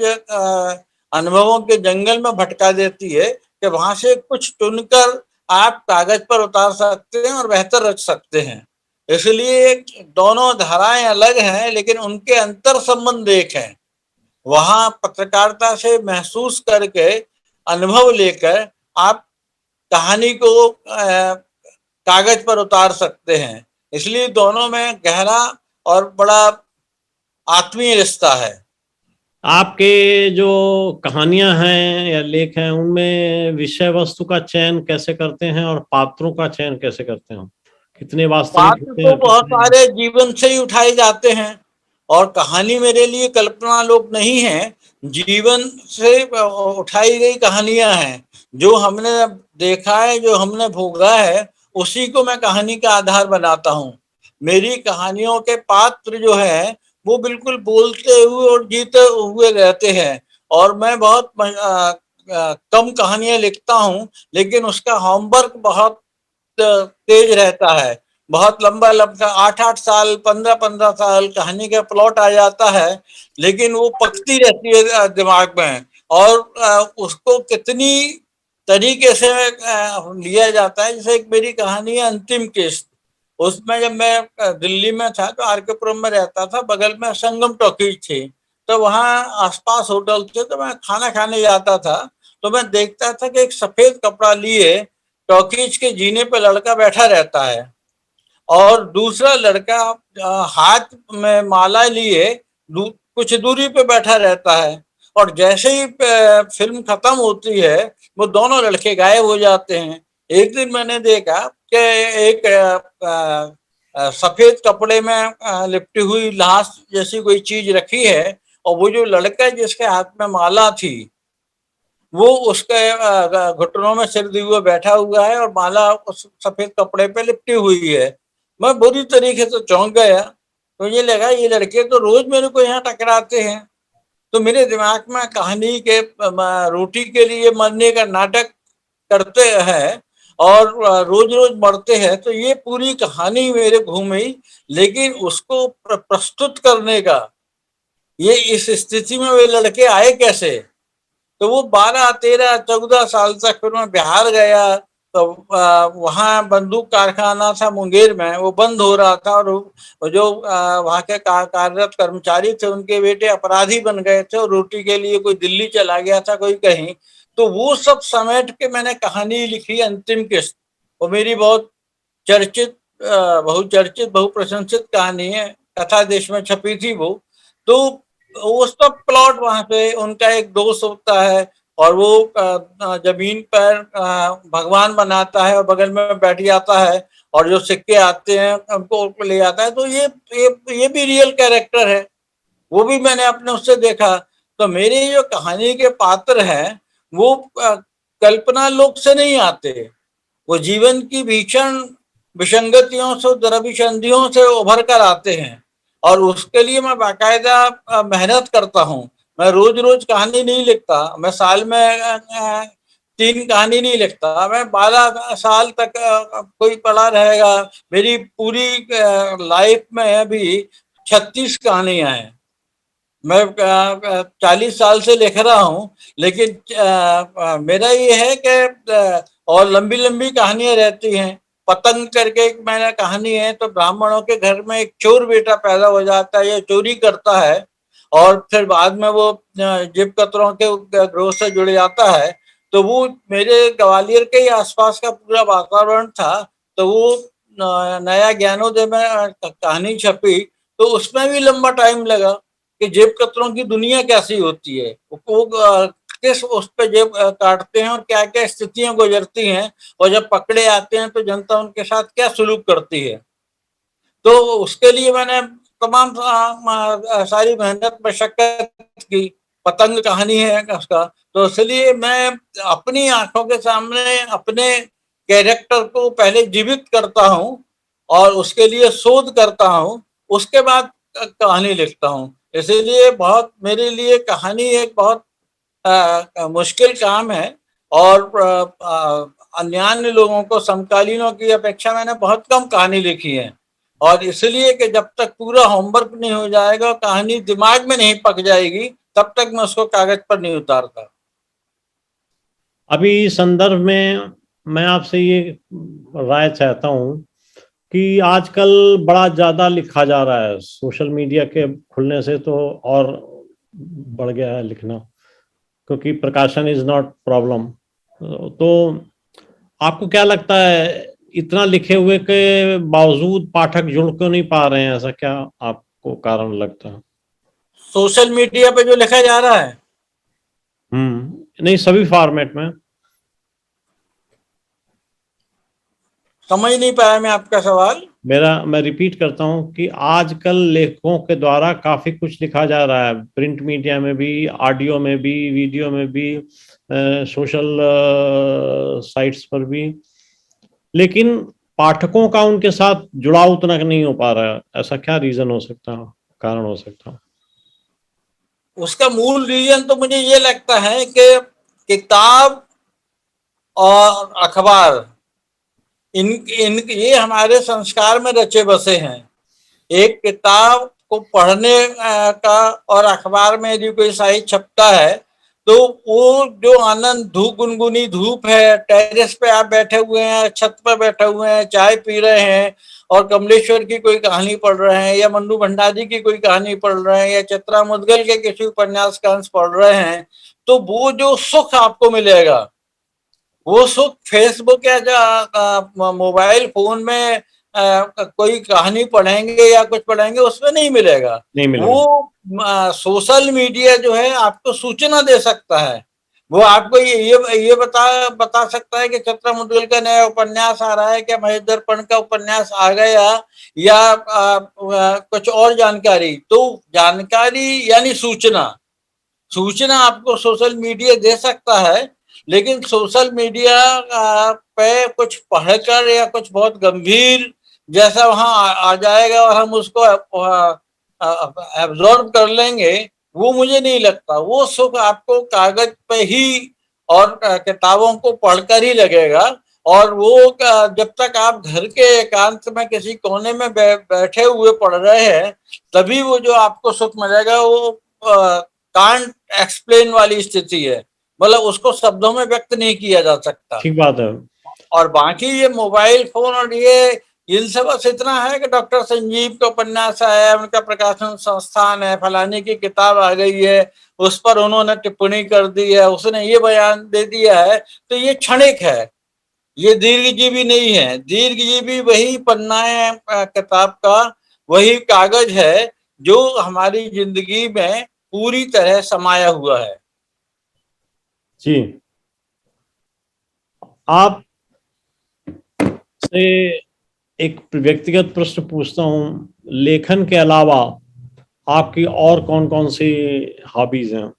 अनुभवों के जंगल में भटका देती है कि वहां से कुछ चुनकर आप कागज पर उतार सकते हैं और बेहतर रच सकते हैं। इसलिए दोनों धाराएं अलग हैं, लेकिन उनके अंतर संबंध एक है। वहां पत्रकारिता से महसूस करके, अनुभव लेकर आप कहानी को कागज पर उतार सकते हैं। इसलिए दोनों में गहरा और बड़ा आत्मीय रिश्ता है। आपके जो कहानियां हैं या लेख हैं, उनमें विषय वस्तु का चयन कैसे करते हैं और पात्रों का चयन कैसे करते हैं? कितने वास्तविक पात्र होते तो हैं, बहुत कितने? सारे जीवन से ही उठाए जाते हैं, और कहानी मेरे लिए कल्पना लोक नहीं है, जीवन से उठाई गई कहानियां हैं। जो हमने देखा है, जो हमने भोगा है, उसी को मैं कहानी का आधार बनाता हूँ। मेरी कहानियों के पात्र जो है वो बिल्कुल बोलते हुए और जीते हुए रहते हैं। और मैं बहुत कम कहानियां लिखता हूँ, लेकिन उसका होमवर्क बहुत तेज रहता है। बहुत लंबा लंबा 8-8 साल, 15-15 साल कहानी का प्लॉट आ जाता है, लेकिन वो पकती रहती है दिमाग में। और उसको कितनी तरीके से लिया जाता है। जैसे एक मेरी कहानी है अंतिम किस्त। उसमें जब मैं दिल्ली में था तो आर के पुरम में रहता था, बगल में संगम टॉकीज थी। तो वहाँ आसपास होटल थे, तो मैं खाना खाने जाता था। तो मैं देखता था कि एक सफेद कपड़ा लिए टॉकीज के जीने पे लड़का बैठा रहता है, और दूसरा लड़का हाथ में माला लिए कुछ दूरी पे बैठा रहता है। और जैसे ही फिल्म खत्म होती है, वो दोनों लड़के गायब हो जाते हैं। एक दिन मैंने देखा कि एक सफेद कपड़े में लिपटी हुई लाश जैसी कोई चीज रखी है, और वो जो लड़का जिसके हाथ में माला थी, वो उसके घुटनों में सिर दिए हुए बैठा हुआ है, और माला उस सफेद कपड़े पे लिपटी हुई है। मैं बुरी तरीके से चौंक गया। तो ये लगा ये लड़के तो रोज मेरे को यहाँ टकराते हैं। तो मेरे दिमाग में कहानी के रोटी के लिए मरने का नाटक करते हैं और रोज रोज मरते हैं। तो ये पूरी कहानी मेरे घूमी, लेकिन उसको प्रस्तुत करने का, ये इस स्थिति में वे लड़के आए कैसे। तो वो 12-13-14 साल तक फिर मैं बिहार गया। तो वहाँ बंदूक कारखाना था मुंगेर में, वो बंद हो रहा था, और जो वहाँ के कार्यरत कर्मचारी थे, उनके बेटे अपराधी बन गए थे, और रोटी के लिए कोई दिल्ली चला गया था, कोई कहीं। तो वो सब समेट के मैंने कहानी लिखी अंतिम किस्त। वो मेरी बहुत चर्चित, बहुचर्चित, बहुप्रशंसित कहानी है। कथा देश में छपी थी वो। तो वो सब प्लॉट वहां पे उनका एक दोस्त होता है, और वो जमीन पर भगवान बनाता है और बगल में बैठ जाता है, और जो सिक्के आते हैं उनको ले आता है। तो ये भी रियल कैरेक्टर है। वो भी मैंने अपने उससे देखा। तो मेरी जो कहानी के पात्र हैं वो कल्पना लोक से नहीं आते, वो जीवन की भीषण विसंगतियों से, दुर्विसंधियों से उभर कर आते हैं। और उसके लिए मैं बाकायदा मेहनत करता हूँ। मैं रोज रोज कहानी नहीं लिखता, मैं साल में 3 कहानी नहीं लिखता, मैं 12 साल तक कोई पड़ा रहेगा। मेरी पूरी लाइफ में अभी 36 कहानियां हैं। मैं 40 साल से लिख रहा हूँ, लेकिन मेरा ये है कि और लंबी लंबी कहानियां रहती हैं। पतंग करके एक मैंने कहानी है, तो ब्राह्मणों के घर में एक चोर बेटा पैदा हो जाता है, ये चोरी करता है और फिर बाद में वो जीप कतरों के ग्रोह से जुड़ जाता है। तो वो मेरे ग्वालियर के ही आसपास का पूरा वातावरण था, तो वो नया ज्ञानोदय में कहानी छपी। तो उसमें भी लंबा टाइम लगा कि जेब कतरों की दुनिया कैसी होती है, वो किस उस पे जेब काटते हैं और क्या क्या स्थितियां गुजरती हैं, और जब पकड़े आते हैं तो जनता उनके साथ क्या सलूक करती है। तो उसके लिए मैंने तमाम सारी मेहनत मशक्कत की। पतंग कहानी है उसका, तो इसलिए मैं अपनी आंखों के सामने अपने कैरेक्टर को पहले जीवित करता हूँ और उसके लिए शोध करता हूँ, उसके बाद कहानी लिखता हूँ। इसीलिए बहुत मेरे लिए कहानी एक बहुत मुश्किल काम है। और अन्य लोगों को, समकालीनों की अपेक्षा मैंने बहुत कम कहानी लिखी है, और इसलिए कि जब तक पूरा होमवर्क नहीं हो जाएगा, कहानी दिमाग में नहीं पक जाएगी, तब तक मैं उसको कागज पर नहीं उतारता। अभी इस संदर्भ में मैं आपसे ये राय चाहता हूँ कि आजकल बड़ा ज्यादा लिखा जा रहा है, सोशल मीडिया के खुलने से तो और बढ़ गया है लिखना, क्योंकि प्रकाशन इज नॉट प्रॉब्लम। तो आपको क्या लगता है, इतना लिखे हुए के बावजूद पाठक जुड़ क्यों नहीं पा रहे हैं? ऐसा क्या आपको कारण लगता है? सोशल मीडिया पे जो लिखा जा रहा है, नहीं, सभी फॉर्मेट में। समझ नहीं पाया मैं आपका सवाल। मैं रिपीट करता हूं कि आजकल लेखकों के द्वारा काफी कुछ लिखा जा रहा है, प्रिंट मीडिया में भी, ऑडियो में भी, वीडियो में भी, सोशल साइट्स पर भी, लेकिन पाठकों का उनके साथ जुड़ाव उतना नहीं हो पा रहा है। ऐसा क्या रीजन हो सकता है, कारण हो सकता है? उसका मूल रीजन तो मुझे ये लगता है कि किताब और अखबार, इन इन ये हमारे संस्कार में रचे बसे हैं। एक किताब को पढ़ने का, और अखबार में यदि कोई साहित्य छपता है, तो वो जो आनंद, धूप, गुनगुनी धूप है, टेरेस पे आप बैठे हुए हैं, छत पर बैठे हुए हैं, चाय पी रहे हैं और कमलेश्वर की कोई कहानी पढ़ रहे हैं, या मन्नू भंडारी की कोई कहानी पढ़ रहे हैं, या चित्रा मुद्गल के किसी उपन्यास का अंश पढ़ रहे हैं, तो वो जो सुख आपको मिलेगा, वो सुख फेसबुक या मोबाइल फोन में कोई कहानी पढ़ेंगे या कुछ पढ़ेंगे उसमें नहीं मिलेगा। नहीं मिलेगा। वो सोशल मीडिया जो है आपको सूचना दे सकता है। वो आपको ये बता सकता है कि चित्रा मुद्गल का नया उपन्यास आ रहा है, क्या महेश दर्पण का उपन्यास आ गया, या कुछ और जानकारी। तो जानकारी यानी सूचना, सूचना आपको सोशल मीडिया दे सकता है, लेकिन सोशल मीडिया पे कुछ पढ़कर या कुछ बहुत गंभीर जैसा वहां आ जाएगा और हम उसको एब्जॉर्ब कर लेंगे, वो मुझे नहीं लगता। वो सुख आपको कागज पे ही और किताबों को पढ़कर ही लगेगा। और वो जब तक आप घर के एकांत में किसी कोने में बैठे हुए पढ़ रहे हैं, तभी वो जो आपको सुख मिलेगा वो कांट एक्सप्लेन वाली स्थिति है, मतलब उसको शब्दों में व्यक्त नहीं किया जा सकता। ठीक बात है। और बाकी ये मोबाइल फोन और ये इन सब बस इतना है कि डॉक्टर संजीव का उपन्यास आया है, उनका प्रकाशन संस्थान है, फलाने की किताब आ गई है, उस पर उन्होंने टिप्पणी कर दी है, उसने ये बयान दे दिया है, तो ये क्षणिक है, ये दीर्घजीवी नहीं है। दीर्घजीवी वही पन्ना है किताब का, वही कागज है जो हमारी जिंदगी में पूरी तरह समाया हुआ है। जी, आप से एक व्यक्तिगत प्रश्न पूछता हूँ, लेखन के अलावा आपकी और कौन कौन सी हॉबीज हैं?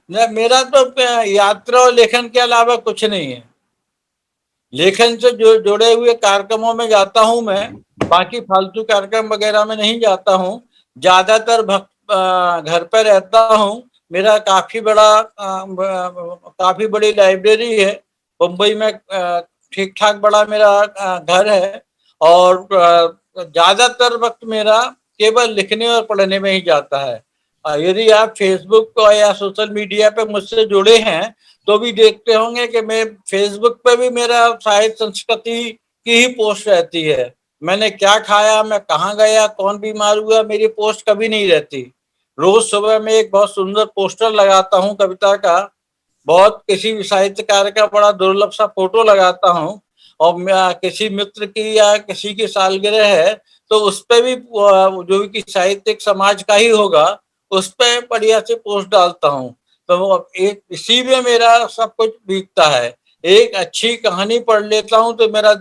न, मेरा तो यात्रा और लेखन के अलावा कुछ नहीं है। लेखन से जो जुड़े हुए कार्यक्रमों में जाता हूं मैं, बाकी फालतू कार्यक्रम वगैरह में नहीं जाता हूं। ज्यादातर घर पर रहता हूं। मेरा काफी बड़ी लाइब्रेरी है मुंबई में। ठीक ठाक बड़ा मेरा घर है। और ज्यादातर वक्त मेरा केवल लिखने और पढ़ने में ही जाता है। यदि आप फेसबुक या सोशल मीडिया पे मुझसे जुड़े हैं तो भी देखते होंगे कि मैं फेसबुक पे भी मेरा साहित्य संस्कृति की ही पोस्ट रहती है। मैंने क्या खाया, मैं कहाँ गया, कौन बीमार हुआ, मेरी पोस्ट कभी नहीं रहती। रोज सुबह में एक बहुत सुंदर पोस्टर लगाता हूँ कविता का, बहुत किसी साहित्यकार का बड़ा दुर्लभ सा फोटो लगाता हूँ, और किसी मित्र की या किसी की सालगिरह है तो उस पे भी जो कि साहित्यिक समाज का ही होगा उस पे बढ़िया से पोस्ट डालता हूँ। तो एक इसी में मेरा सब कुछ बीतता है। एक अच्छी कहानी पढ़ लेता हूँ तो मेरा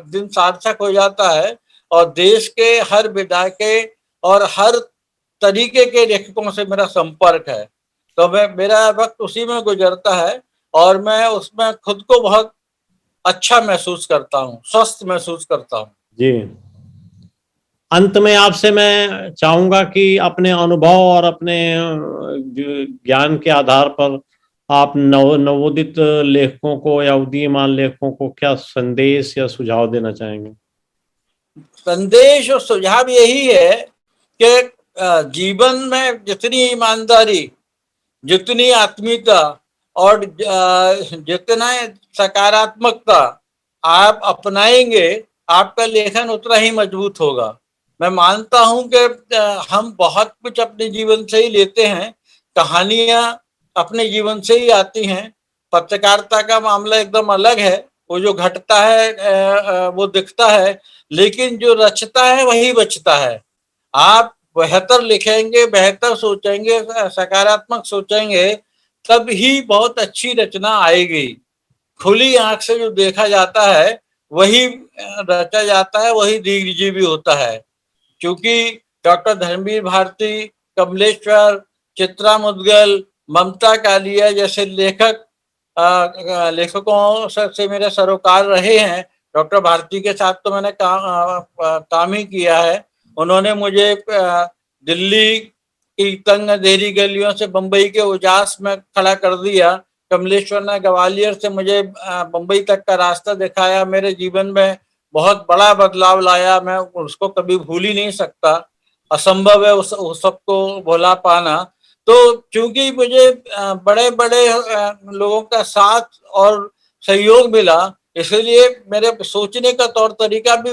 दिन सार्थक हो जाता है। और देश के हर विधा के और हर तरीके के लेखकों से मेरा संपर्क है। तो मेरा वक्त उसी में गुजरता है और मैं उसमें खुद को बहुत अच्छा महसूस करता हूँ, स्वस्थ महसूस करता हूँ। जी, अंत में आपसे मैं चाहूंगा कि अपने अनुभव और अपने ज्ञान के आधार पर आप नवोदित लेखकों को या उदीयमान लेखकों को क्या संदेश या सुझाव देना चाहेंगे? संदेश और सुझाव यही है कि जीवन में जितनी ईमानदारी, जितनी आत्मीयता और जितना सकारात्मकता आप अपनाएंगे, आपका लेखन उतना ही मजबूत होगा। मैं मानता हूं कि हम बहुत कुछ अपने जीवन से ही लेते हैं, कहानियां अपने जीवन से ही आती हैं। पत्रकारिता का मामला एकदम अलग है, वो जो घटता है वो दिखता है, लेकिन जो रचता है वही बचता है। आप बेहतर लिखेंगे, बेहतर सोचेंगे, सकारात्मक सोचेंगे, तब ही बहुत अच्छी रचना आएगी। खुली आंख से जो देखा जाता है वही रचा जाता है, वही दीर्घजीवी होता है। क्योंकि डॉक्टर धर्मवीर भारती, कमलेश्वर, चित्रा मुद्गल, ममता कालिया जैसे लेखकों से मेरे सरोकार रहे हैं। डॉक्टर भारती के साथ तो मैंने काम ही किया है। उन्होंने मुझे दिल्ली की तंग अंधेरी गलियों से बंबई के उजास में खड़ा कर दिया। कमलेश्वर ने ग्वालियर से मुझे बंबई तक का रास्ता दिखाया, मेरे जीवन में बहुत बड़ा बदलाव लाया। मैं उसको कभी भूल ही नहीं सकता। असंभव है उस सबको भुला पाना। तो क्योंकि मुझे बड़े बड़े लोगों का साथ और सहयोग मिला, इसलिए मेरे सोचने का तौर तरीका भी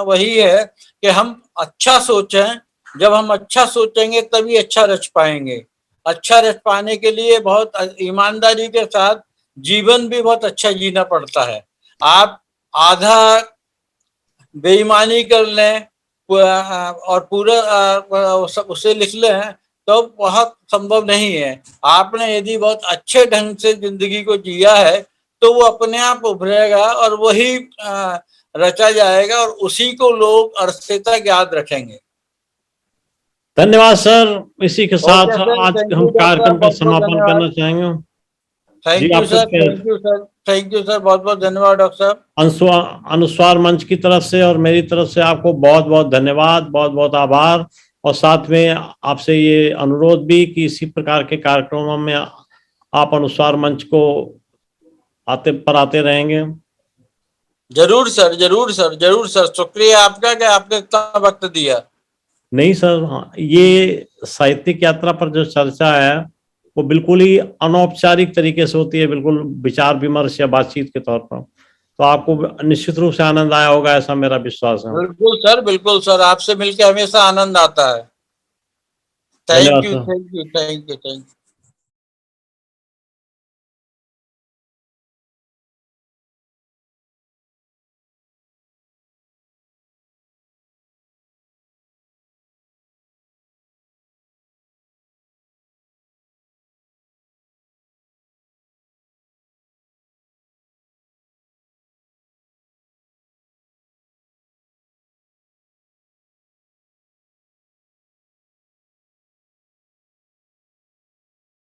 वही है कि हम अच्छा सोचें। जब हम अच्छा सोचेंगे तभी अच्छा रच पाएंगे। अच्छा रच पाने के लिए बहुत ईमानदारी के साथ जीवन भी बहुत अच्छा जीना पड़ता है। आप आधा बेईमानी कर लें और पूरा उसे लिख लें तो बहुत संभव नहीं है। आपने यदि बहुत अच्छे ढंग से जिंदगी को जिया है तो वो अपने आप उभरेगा और वही रचा जाएगा और उसी को लोग अरसे तक याद रखेंगे। धन्यवाद सर। इसी के साथ ओके सर, आज थैंक हम यू डॉक्टर साहब, कार्यक्रम का बहुत बहुत समापन धन्यवाद। करना चाहेंगे। जी, थैंक यू आपको sir, thank you sir, thank you sir, बहुत बहुत धन्यवाद डॉक्टर साहब। अनुस्वार मंच की तरफ से और मेरी तरफ से आपको बहुत बहुत धन्यवाद, बहुत बहुत आभार। और साथ में आपसे ये अनुरोध भी कि इसी प्रकार के कार्यक्रमों में आप अनुस्वार मंच को आते रहेंगे। जरूर सर, जरूर सर, जरूर सर। शुक्रिया आपका कि आपने इतना वक्त दिया। नहीं सर, हाँ, ये साहित्यिक यात्रा पर जो चर्चा है वो बिल्कुल ही अनौपचारिक तरीके से होती है, बिल्कुल विचार विमर्श या बातचीत के तौर पर। तो आपको निश्चित रूप से आनंद आया होगा, ऐसा मेरा विश्वास है। बिल्कुल सर, बिल्कुल सर, आपसे मिलकर हमेशा आनंद आता है। धन्यवाद thank you, sir. Thank you, thank you, thank you.